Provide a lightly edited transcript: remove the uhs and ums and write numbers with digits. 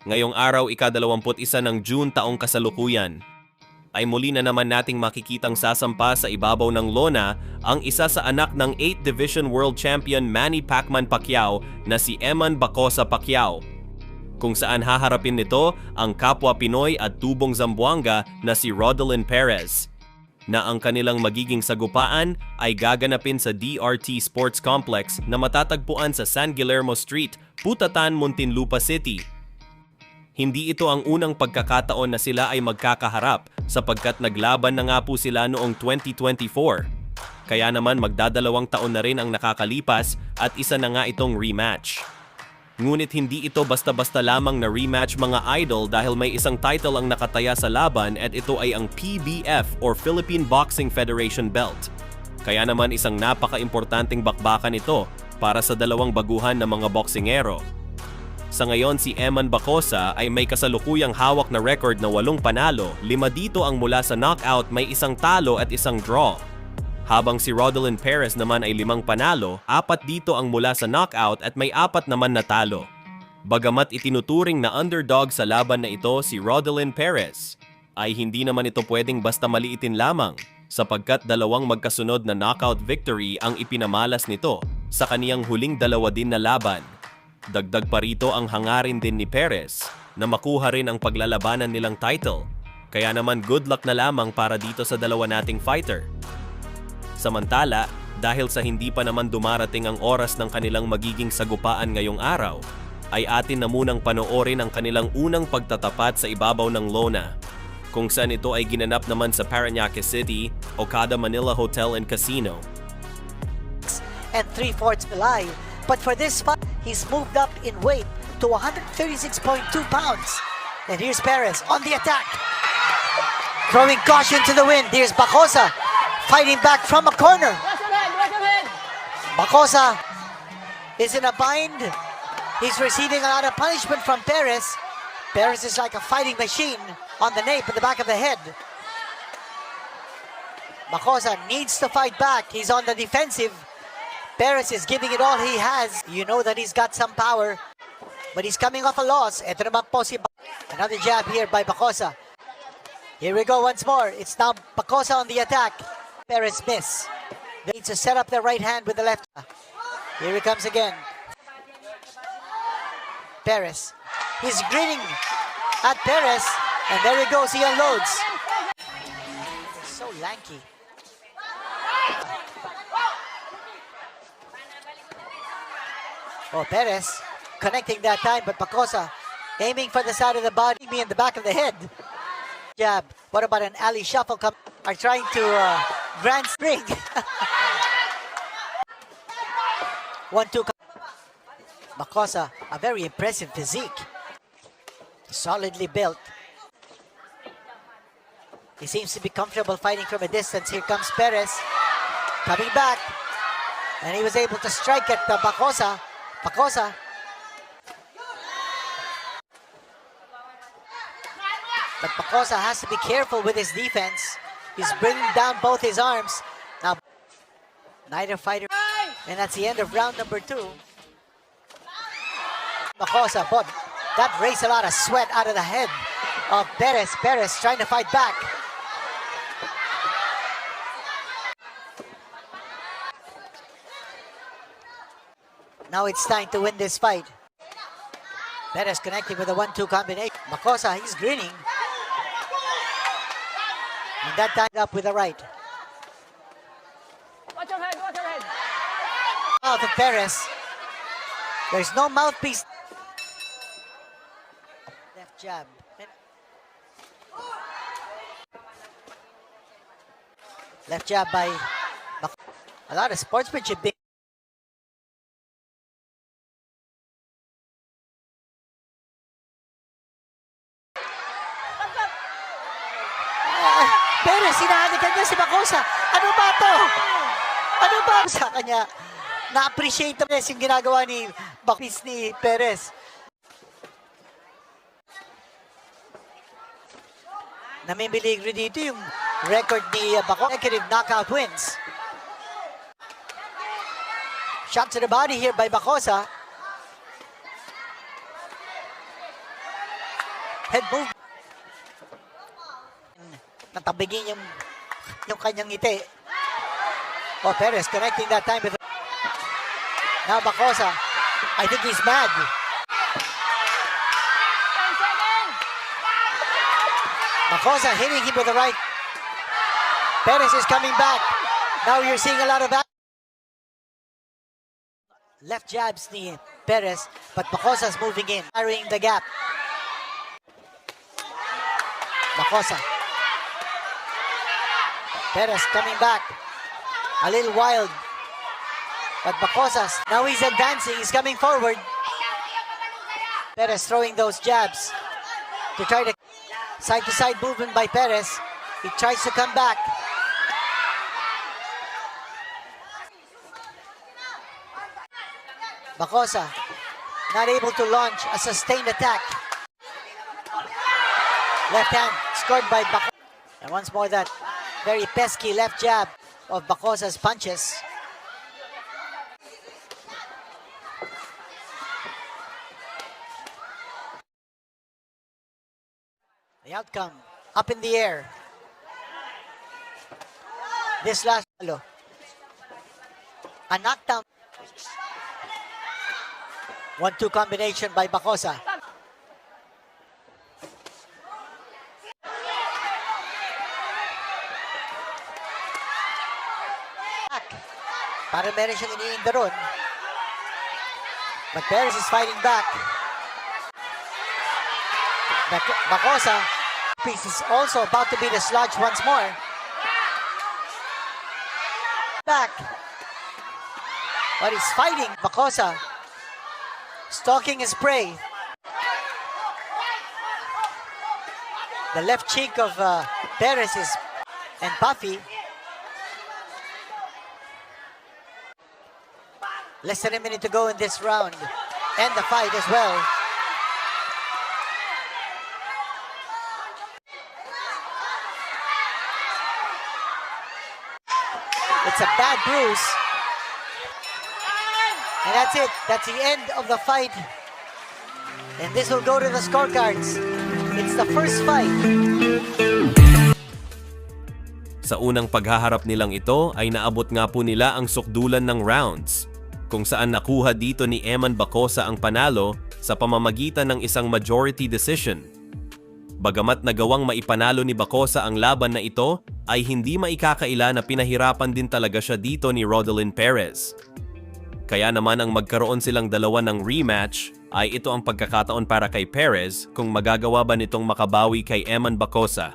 Ngayong araw, ika-21 ng June taong kasalukuyan, ay muli na naman nating makikitang sasampa sa ibabaw ng lona ang isa sa anak ng 8th Division World Champion Manny Pacman Pacquiao na si Eman Bacosa Pacquiao, kung saan haharapin nito ang kapwa Pinoy at tubong Zamboanga na si Rodolyn Perez, na ang kanilang magiging sagupaan ay gaganapin sa DRT Sports Complex na matatagpuan sa San Guillermo Street, Putatan, Muntinlupa City. Hindi ito ang unang pagkakataon na sila ay magkakaharap sapagkat naglaban na nga po sila noong 2024. Kaya naman magdadalawang taon na rin ang nakakalipas at isa na nga itong rematch. Ngunit hindi ito basta-basta lamang na rematch mga idol dahil may isang title ang nakataya sa laban at ito ay ang PBF or Philippine Boxing Federation belt. Kaya naman isang napaka-importanting bakbakan ito para sa dalawang baguhan na mga boksingero. Sa ngayon, si Eman Bacosa ay may kasalukuyang hawak na record na 8 panalo, 5 dito ang mula sa knockout, may isang talo at isang draw. Habang si Rodolyn Perez naman ay 5 panalo, 4 dito ang mula sa knockout at may 4 naman na talo. Bagamat itinuturing na underdog sa laban na ito si Rodolyn Perez, ay hindi naman ito pwedeng basta maliitin lamang sapagkat dalawang magkasunod na knockout victory ang ipinamalas nito sa kaniyang huling 2 din na laban. Dagdag pa rito ang hangarin din ni Perez na makuha rin ang paglalabanan nilang title. Kaya naman good luck na lamang para dito sa dalawa nating fighter. Samantala, dahil sa hindi pa naman dumarating ang oras ng kanilang magiging sagupaan ngayong araw, ay atin na munang panoorin ang kanilang unang pagtatapat sa ibabaw ng lona, kung saan ito ay ginanap naman sa Parañaque City, Okada Manila Hotel and Casino. And 3/4 July. But for this fight, he's moved up in weight to 136.2 pounds. And here's Perez on the attack. Throwing caution to the wind. Here's Bacosa fighting back from a corner. Bacosa is in a bind. He's receiving a lot of punishment from Perez. Perez is like a fighting machine on the nape at the back of the head. Bacosa needs to fight back. He's on the defensive. Perez is giving it all he has. You know that he's got some power, but he's coming off a loss. Ito naman po si another jab here by Bacosa. Here we go once more. It's now Bacosa on the attack. Perez miss. They need to set up the right hand with the left. Here he comes again. Perez. He's grinning at Perez, and there he goes. He unloads. He's so lanky. Oh, Perez connecting that time, but Bacosa aiming for the side of the body, me in the back of the head. Jab. What about an alley shuffle? Are trying to grand spring. 1-2. Bacosa, a very impressive physique. Solidly built. He seems to be comfortable fighting from a distance. Here comes Perez coming back, and he was able to strike at Bacosa. Bacosa. But Bacosa has to be careful with his defense. He's bringing down both his arms. Now, neither fighter. And that's the end of round number 2. Bacosa, but that raised a lot of sweat out of the head of Perez. Perez trying to fight back. Now it's time to win this fight. Perez connecting with a 1-2 combination. Bacosa, he's grinning. And that time up with the right. Watch your head, watch your head. Mouth of Perez. There's no mouthpiece. Left jab. Left jab by Bacosa. A lot of sportsmanship. Perez, hinahalikan niya si Bacosa. Ano ba to? Ano ba sa kanya? Na-appreciate naman yung ginagawa ni Bacosa ni Perez. Namimilig rin dito yung record ni Bacosa. Consecutive knockout wins. Shot to the body here by Bacosa. head move. Natabigin yung kanyang ngiti. Oh, Perez connecting that time with... Now Bacosa, I think he's mad. Bacosa hitting him with the right. Perez is coming back. Now you're seeing a lot of left jabs ni Perez, but Bacosa's moving in, carrying the gap. Bacosa. Perez coming back. A little wild. But Bacosa, now he's advancing, he's coming forward. Perez throwing those jabs to try to side-to-side movement by Perez. He tries to come back. Bacosa not able to launch a sustained attack. Left hand scored by Bacosa. And once more that very pesky left jab of Bacosa's punches. The outcome up in the air. This last follow. A knockdown. 1-2 combination by Bacosa. Para meron siyang iniinda ron. But Perez is fighting back. Bacosa is also about to be dislodged once more. Back. But he's fighting. Bacosa stalking his prey. The left cheek of Perez is and puffy. Less than a minute to go in this round. And the fight as well. It's a bad bruise. And that's it. That's the end of the fight. And this will go to the scorecards. It's the first fight. Sa unang paghaharap nilang ito ay naabot nga po nila ang sukdulan ng rounds, kung saan nakuha dito ni Eman Bacosa ang panalo sa pamamagitan ng isang majority decision. Bagamat nagawang maipanalo ni Bacosa ang laban na ito, ay hindi maikakaila na pinahirapan din talaga siya dito ni Rodelin Perez. Kaya naman ang magkaroon silang dalawa ng rematch ay ito ang pagkakataon para kay Perez kung magagawa ba nitong makabawi kay Eman Bacosa.